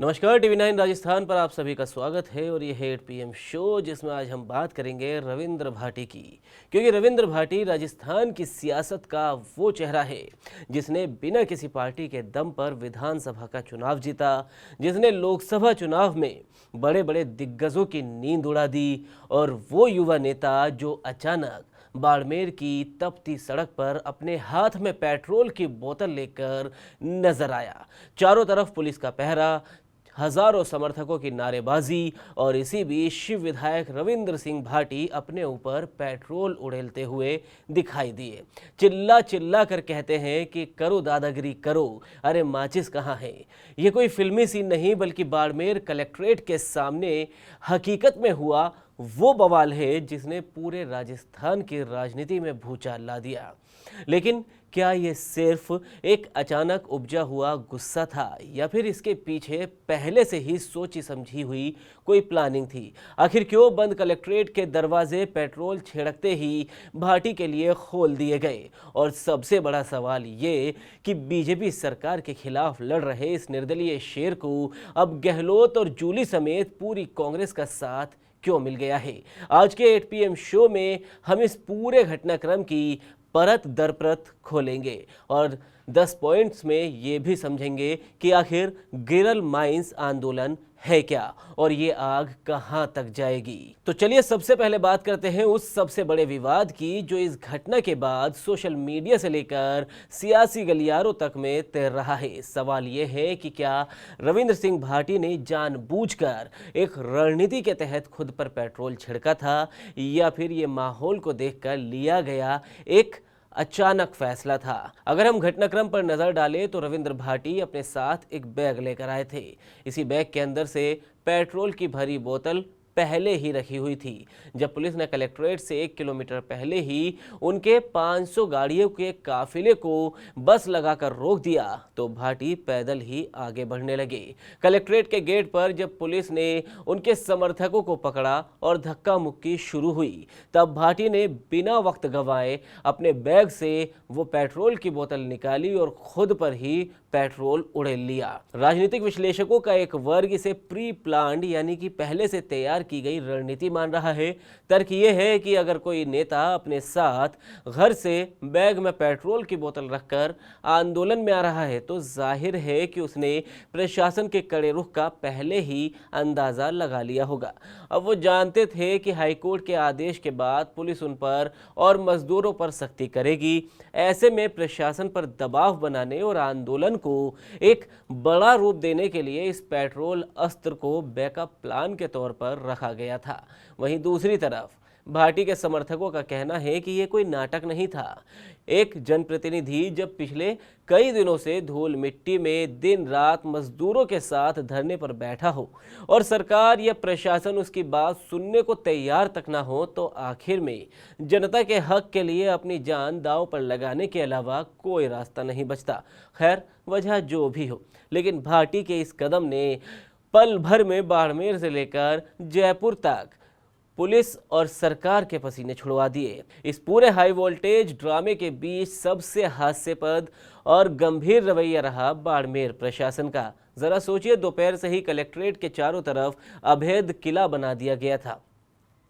नमस्कार, टीवी 9 राजस्थान पर आप सभी का स्वागत है और ये है 8 PM शो, जिसमें आज हम बात करेंगे रविंद्र भाटी की। क्योंकि रविंद्र भाटी राजस्थान की सियासत का वो चेहरा है जिसने बिना किसी पार्टी के दम पर विधानसभा का चुनाव जीता, जिसने लोकसभा चुनाव में बड़े बड़े दिग्गजों की नींद उड़ा दी, और वो युवा नेता जो अचानक बाड़मेर की तपती सड़क पर अपने हाथ में पेट्रोल की बोतल लेकर नजर आया। चारों तरफ पुलिस का पहरा, हजारों समर्थकों की नारेबाजी, और इसी बीच शिव विधायक रविंद्र सिंह भाटी अपने ऊपर पेट्रोल उड़ेलते हुए दिखाई दिए। चिल्ला चिल्ला कर कहते हैं कि करो दादागिरी करो, अरे माचिस कहाँ है। ये कोई फिल्मी सीन नहीं, बल्कि बाड़मेर कलेक्ट्रेट के सामने हकीकत में हुआ वो बवाल है जिसने पूरे राजस्थान की राजनीति में भूचाल ला दिया। लेकिन क्या ये सिर्फ एक अचानक उपजा हुआ गुस्सा था, या फिर इसके पीछे पहले से ही सोची समझी हुई कोई प्लानिंग थी? आखिर क्यों बंद कलेक्ट्रेट के दरवाजे पेट्रोल छिड़कते ही भाटी के लिए खोल दिए गए? और सबसे बड़ा सवाल ये कि बीजेपी सरकार के खिलाफ लड़ रहे इस निर्दलीय शेर को अब गहलोत और जूली समेत पूरी कांग्रेस का साथ क्यों मिल गया है? आज के 8 PM शो में हम इस पूरे घटनाक्रम की परत दर परत खोलेंगे और 10 पॉइंट्स में ये भी समझेंगे कि आखिर गिरल माइंस आंदोलन है क्या और ये आग कहां तक जाएगी। तो चलिए सबसे पहले बात करते हैं उस सबसे बड़े विवाद की जो इस घटना के बाद सोशल मीडिया से लेकर सियासी गलियारों तक में तैर रहा है। सवाल ये है कि क्या रविंद्र सिंह भाटी ने जानबूझकर एक रणनीति के तहत खुद पर पेट्रोल छिड़का था, या फिर ये माहौल को देखकर लिया गया एक अचानक फैसला था? अगर हम घटनाक्रम पर नजर डालें तो रविंद्र भाटी अपने साथ एक बैग लेकर आए थे। इसी बैग के अंदर से पेट्रोल की भरी बोतल पहले ही रखी हुई थी। जब पुलिस ने कलेक्ट्रेट से 1 किलोमीटर पहले ही उनके 500 गाड़ियों के काफिले को बस लगाकर रोक दिया तो भाटी पैदल ही आगे बढ़ने लगे। कलेक्ट्रेट के गेट पर जब पुलिस ने उनके समर्थकों को पकड़ा और धक्का मुक्की शुरू हुई, तब भाटी ने बिना वक्त गंवाए अपने बैग से वो पेट्रोल की बोतल निकाली और खुद पर ही पेट्रोल उड़ेल लिया। राजनीतिक विश्लेषकों का एक वर्ग इसे प्री प्लान्ड यानी कि पहले से तैयार की गई रणनीति मान रहा है। तर्क यह है कि अगर कोई नेता अपने साथ घर से बैग में पेट्रोल की बोतल रखकर आंदोलन में आ रहा है तो जाहिर है कि उसने प्रशासन के कड़े रुख का पहले ही अंदाजा लगा लिया होगा। अब वो जानते थे कि हाईकोर्ट के आदेश के बाद पुलिस उन पर और मजदूरों पर सख्ती करेगी। ऐसे में प्रशासन पर दबाव बनाने और आंदोलन को एक बड़ा रूप देने के लिए इस पेट्रोल अस्त्र को बैकअप प्लान के तौर पर रखा गया था। वहीं दूसरी तरफ भाटी के समर्थकों का कहना है कि यह कोई नाटक नहीं था। एक जनप्रतिनिधि जब पिछले कई दिनों से धूल मिट्टी में दिन रात मजदूरों के साथ धरने पर बैठा हो और सरकार या प्रशासन उसकी बात सुनने को तैयार तक ना हो, तो आखिर में जनता के हक के लिए अपनी जान दांव पर लगाने के अलावा कोई रास्ता नहीं बचता। खैर, वजह जो भी हो, लेकिन भाटी के इस कदम ने पल भर में बाड़मेर से लेकर जयपुर तक पुलिस और सरकार के पसीने छुड़वा दिए। इस पूरे हाई वोल्टेज ड्रामे के बीच सबसे हास्यास्पद और गंभीर रवैया रहा बाड़मेर प्रशासन का। जरा सोचिए, दोपहर से ही कलेक्ट्रेट के चारों तरफ अभेद किला बना दिया गया था।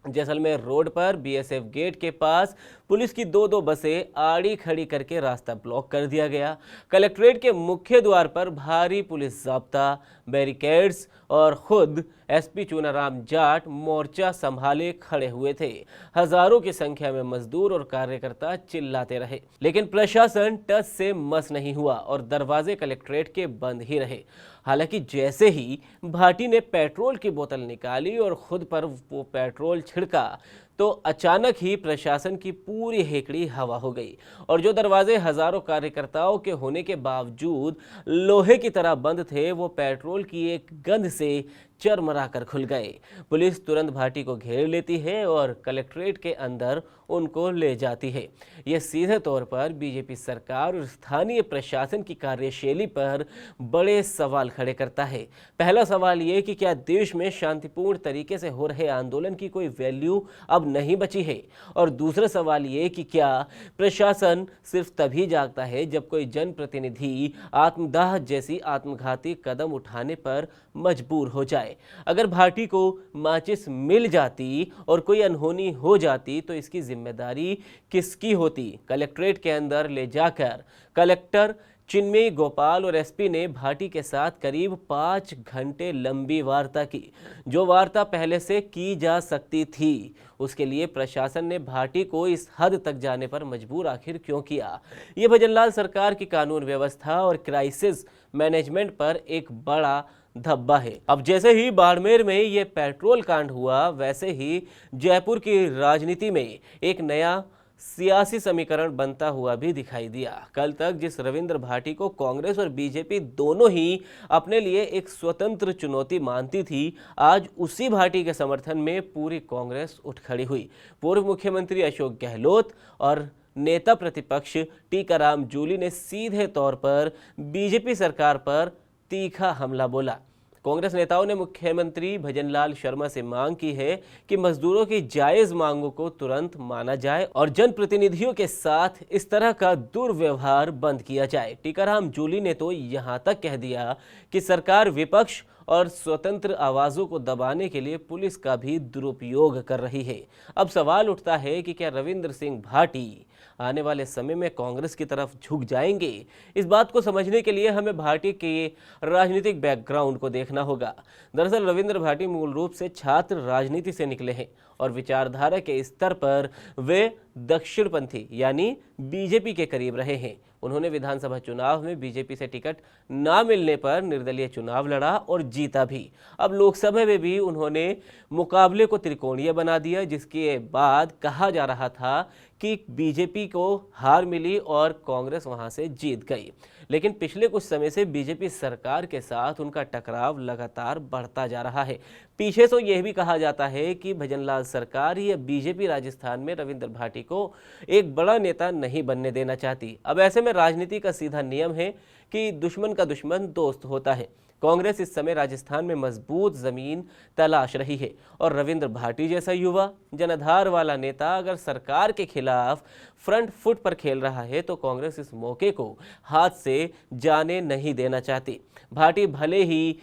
जैसलमेर रोड पर BSF गेट के पास पुलिस की 2-2 बसें आड़ी खड़ी करके रास्ता ब्लॉक कर दिया गया। कलेक्ट्रेट के मुख्य द्वार पर भारी पुलिस जाब्ता, बैरिकेड्स और खुद SP चूनाराम जाट मोर्चा संभाले खड़े हुए थे। हजारों की संख्या में मजदूर और कार्यकर्ता चिल्लाते रहे, लेकिन प्रशासन टस से मस नहीं हुआ और दरवाजे कलेक्ट्रेट के बंद ही रहे। हालांकि जैसे ही भाटी ने पेट्रोल की बोतल निकाली और खुद पर वो पेट्रोल छिड़का तो अचानक ही प्रशासन की पूरी हेकड़ी हवा हो गई और जो दरवाजे हजारों कार्यकर्ताओं के होने के बावजूद लोहे की तरह बंद थे, वो पेट्रोल की एक गंध से चरमरा कर खुल गए। पुलिस तुरंत भाटी को घेर लेती है और कलेक्ट्रेट के अंदर उनको ले जाती है। यह सीधे तौर पर बीजेपी सरकार और स्थानीय प्रशासन की कार्यशैली पर बड़े सवाल खड़े करता है। पहला सवाल ये कि क्या देश में शांतिपूर्ण तरीके से हो रहे आंदोलन की कोई वैल्यू अब अब नहीं बची है। और दूसरा सवाल ये कि क्या प्रशासन सिर्फ तभी जागता है जब कोई जनप्रतिनिधि आत्मदाह जैसी आत्मघाती कदम उठाने पर मजबूर हो जाए। अगर भाटी को माचिस मिल जाती और कोई अनहोनी हो जाती तो इसकी जिम्मेदारी किसकी होती? कलेक्ट्रेट के अंदर ले जाकर कलेक्टर चिन्मयी गोपाल और एसपी ने भाटी के साथ करीब 5 घंटे लंबी वार्ता की। जो वार्ता पहले से की जा सकती थी, उसके लिए प्रशासन ने भाटी को इस हद तक जाने पर मजबूर आखिर क्यों किया? ये भजनलाल सरकार की कानून व्यवस्था और क्राइसिस मैनेजमेंट पर एक बड़ा धब्बा है। अब जैसे ही बाड़मेर में ये पेट्रोल कांड हुआ, वैसे ही जयपुर की राजनीति में एक नया सियासी समीकरण बनता हुआ भी दिखाई दिया। कल तक जिस रविंद्र भाटी को कांग्रेस और बीजेपी दोनों ही अपने लिए एक स्वतंत्र चुनौती मानती थी, आज उसी भाटी के समर्थन में पूरी कांग्रेस उठ खड़ी हुई। पूर्व मुख्यमंत्री अशोक गहलोत और नेता प्रतिपक्ष टीकाराम जूली ने सीधे तौर पर बीजेपी सरकार पर तीखा हमला बोला। कांग्रेस नेताओं ने मुख्यमंत्री भजनलाल शर्मा से मांग की है कि मजदूरों की जायज मांगों को तुरंत माना जाए और जनप्रतिनिधियों के साथ इस तरह का दुर्व्यवहार बंद किया जाए। टीकाराम जूली ने तो यहां तक कह दिया कि सरकार विपक्ष और स्वतंत्र आवाजों को दबाने के लिए पुलिस का भी दुरुपयोग कर रही है। अब सवाल उठता है कि क्या रविंद्र सिंह भाटी आने वाले समय में कांग्रेस की तरफ झुक जाएंगे? इस बात को समझने के लिए हमें भाटी के राजनीतिक बैकग्राउंड को देखना होगा। दरअसल रविंद्र भाटी मूल रूप से छात्र राजनीति से निकले हैं और विचारधारा के स्तर पर वे दक्षिणपंथी यानी बीजेपी के करीब रहे हैं। उन्होंने विधानसभा चुनाव में बीजेपी से टिकट ना मिलने पर निर्दलीय चुनाव लड़ा और जीता भी। अब लोकसभा में भी उन्होंने मुकाबले को त्रिकोणीय बना दिया, जिसके बाद कहा जा रहा था कि बीजेपी को हार मिली और कांग्रेस वहां से जीत गई। लेकिन पिछले कुछ समय से बीजेपी सरकार के साथ उनका टकराव लगातार बढ़ता जा रहा है। पीछे तो यह भी कहा जाता है कि भजनलाल सरकार या बीजेपी राजस्थान में रविंद्र भाटी को एक बड़ा नेता नहीं बनने देना चाहती। अब ऐसे में राजनीति का सीधा नियम है कि दुश्मन का दुश्मन दोस्त होता है। कांग्रेस इस समय राजस्थान में मजबूत जमीन तलाश रही है और रविंद्र भाटी जैसा युवा जनाधार वाला नेता अगर सरकार के खिलाफ फ्रंट फुट पर खेल रहा है तो कांग्रेस इस मौके को हाथ से जाने नहीं देना चाहती। भाटी भले ही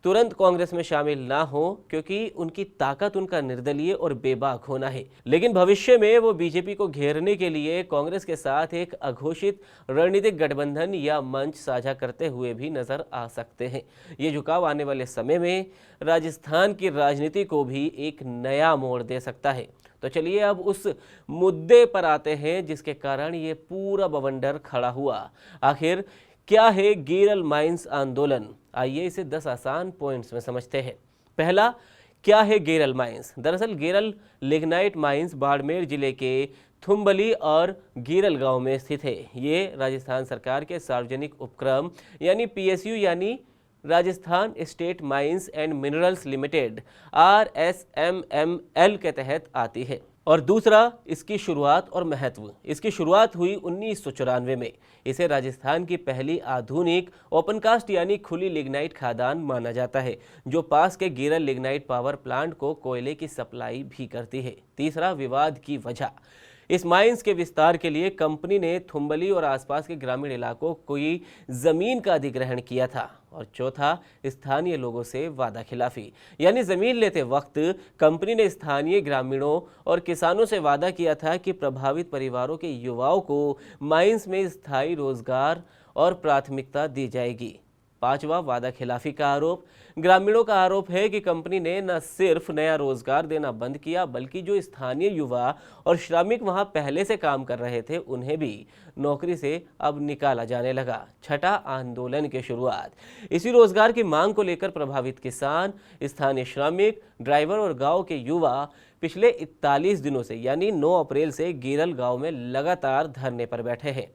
तुरंत कांग्रेस में शामिल ना हो, क्योंकि उनकी ताकत उनका निर्दलीय और बेबाक होना है, लेकिन भविष्य में वो बीजेपी को घेरने के लिए कांग्रेस के साथ एक अघोषित रणनीतिक गठबंधन या मंच साझा करते हुए भी नजर आ सकते हैं। ये झुकाव आने वाले समय में राजस्थान की राजनीति को भी एक नया मोड़ दे सकता है। तो चलिए अब उस मुद्दे पर आते हैं जिसके कारण ये पूरा बवंडर खड़ा हुआ। आखिर क्या है गीरल माइंस आंदोलन? आइए इसे 10 आसान पॉइंट्स में समझते हैं। पहला, क्या है गीरल माइंस? दरअसल गीरल लिग्नाइट माइंस बाड़मेर जिले के थुम्बली और गीरल गांव में स्थित है। ये राजस्थान सरकार के सार्वजनिक उपक्रम यानी पीएसयू यानी Rajasthan state mines and minerals limited RSMML के तहत आती है। और दूसरा, इसकी शुरुआत और महत्व। इसकी शुरुआत हुई 1994 में। इसे राजस्थान की पहली आधुनिक ओपनकास्ट यानी खुली लिग्नाइट खदान माना जाता है, जो पास के गीरल लिग्नाइट पावर प्लांट को कोयले की सप्लाई भी करती है। तीसरा, विवाद की वजह। इस माइंस के विस्तार के लिए कंपनी ने थुम्बली और आसपास के ग्रामीण इलाकों की जमीन का अधिग्रहण किया था। और चौथा, स्थानीय लोगों से वादा खिलाफी, यानी जमीन लेते वक्त कंपनी ने स्थानीय ग्रामीणों और किसानों से वादा किया था कि प्रभावित परिवारों के युवाओं को माइंस में स्थायी रोजगार और प्राथमिकता दी जाएगी। पांचवा, वादा खिलाफी का आरोप। ग्रामीणों का आरोप है कि कंपनी ने न सिर्फ नया रोजगार देना बंद किया, बल्कि जो स्थानीय युवा और श्रमिक वहां पहले से काम कर रहे थे उन्हें भी नौकरी से अब निकाला जाने लगा। छठा, आंदोलन की शुरुआत। इसी रोजगार की मांग को लेकर प्रभावित किसान, स्थानीय श्रमिक, ड्राइवर और गांव के युवा पिछले 41 दिनों से यानी 9 अप्रैल से गीरल गांव में लगातार धरने पर बैठे हैं।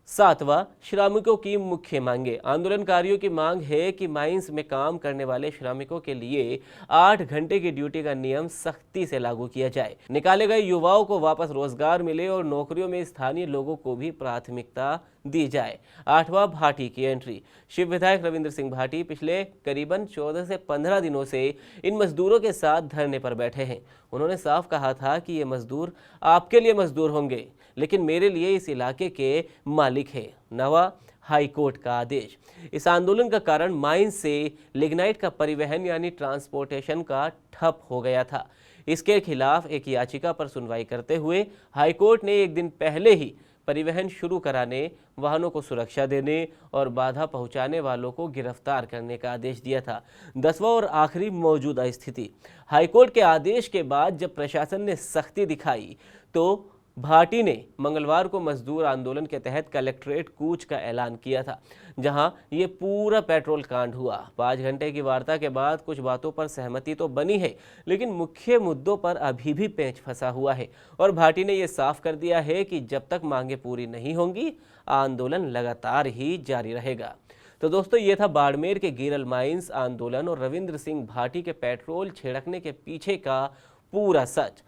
सातवां, श्रमिकों की मुख्य मांगे। आंदोलनकारियों की मांग है कि माइंस में काम करने वाले श्रमिकों के लिए 8 घंटे की ड्यूटी का नियम सख्ती से लागू किया जाए, निकाले गए युवाओं को वापस रोजगार मिले और नौकरियों में स्थानीय लोगों को भी प्राथमिकता दी जाए। आठवां, भाटी की एंट्री। शिव विधायक रविंद्र सिंह भाटी पिछले करीबन 14 से 15 दिनों से इन मजदूरों के साथ धरने पर बैठे हैं। उन्होंने साफ कहा था कि ये मजदूर आपके लिए मजदूर होंगे, लेकिन मेरे लिए इस इलाके के मालिक है। नवा, हाईकोर्ट का आदेश। इस आंदोलन का कारण माइंस से लिग्नाइट का परिवहन यानी ट्रांसपोर्टेशन का ठप हो गया था। इसके खिलाफ एक याचिका पर सुनवाई करते हुए हाईकोर्ट ने एक दिन पहले ही परिवहन शुरू कराने, वाहनों को सुरक्षा देने और बाधा पहुंचाने वालों को गिरफ्तार करने का आदेश दिया था। 10वां और आखिरी, मौजूदा स्थिति। हाईकोर्ट के आदेश के बाद जब प्रशासन ने सख्ती दिखाई तो भाटी ने मंगलवार को मजदूर आंदोलन के तहत कलेक्ट्रेट कूच का ऐलान किया था, जहां ये पूरा पेट्रोल कांड हुआ। 5 घंटे की वार्ता के बाद कुछ बातों पर सहमति तो बनी है, लेकिन मुख्य मुद्दों पर अभी भी पेंच फंसा हुआ है और भाटी ने यह साफ कर दिया है कि जब तक मांगे पूरी नहीं होंगी, आंदोलन लगातार ही जारी रहेगा। तो दोस्तों, ये था बाड़मेर के गिरल माइंस आंदोलन और रविंद्र सिंह भाटी के पेट्रोल छिड़कने के पीछे का पूरा सच।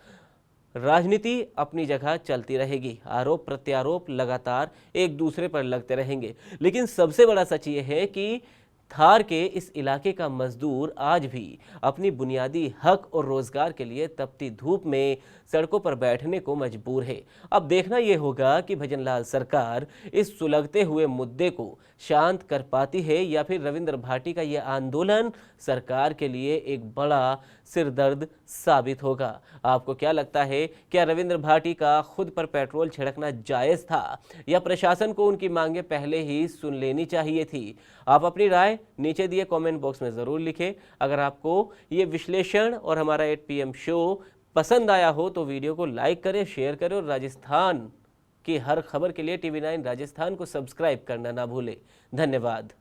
राजनीति अपनी जगह चलती रहेगी, आरोप प्रत्यारोप लगातार एक दूसरे पर लगते रहेंगे, लेकिन सबसे बड़ा सच ये है कि थार के इस इलाके का मजदूर आज भी अपनी बुनियादी हक और रोजगार के लिए तपती धूप में सड़कों पर बैठने को मजबूर है। अब देखना यह होगा कि भजनलाल सरकार इस सुलगते हुए मुद्दे को शांत कर पाती है या फिर रविंद्र भाटी का यह आंदोलन सरकार के लिए एक बड़ा सिरदर्द साबित होगा। आपको क्या लगता है, क्या रविंद्र भाटी का खुद पर पेट्रोल छिड़कना जायज था या प्रशासन को उनकी मांगे पहले ही सुन लेनी चाहिए थी? आप अपनी राय नीचे दिए कमेंट बॉक्स में ज़रूर लिखें। अगर आपको ये विश्लेषण और हमारा 8 PM शो पसंद आया हो तो वीडियो को लाइक करें, शेयर करें और राजस्थान की हर खबर के लिए TV9 राजस्थान को सब्सक्राइब करना ना भूलें। धन्यवाद।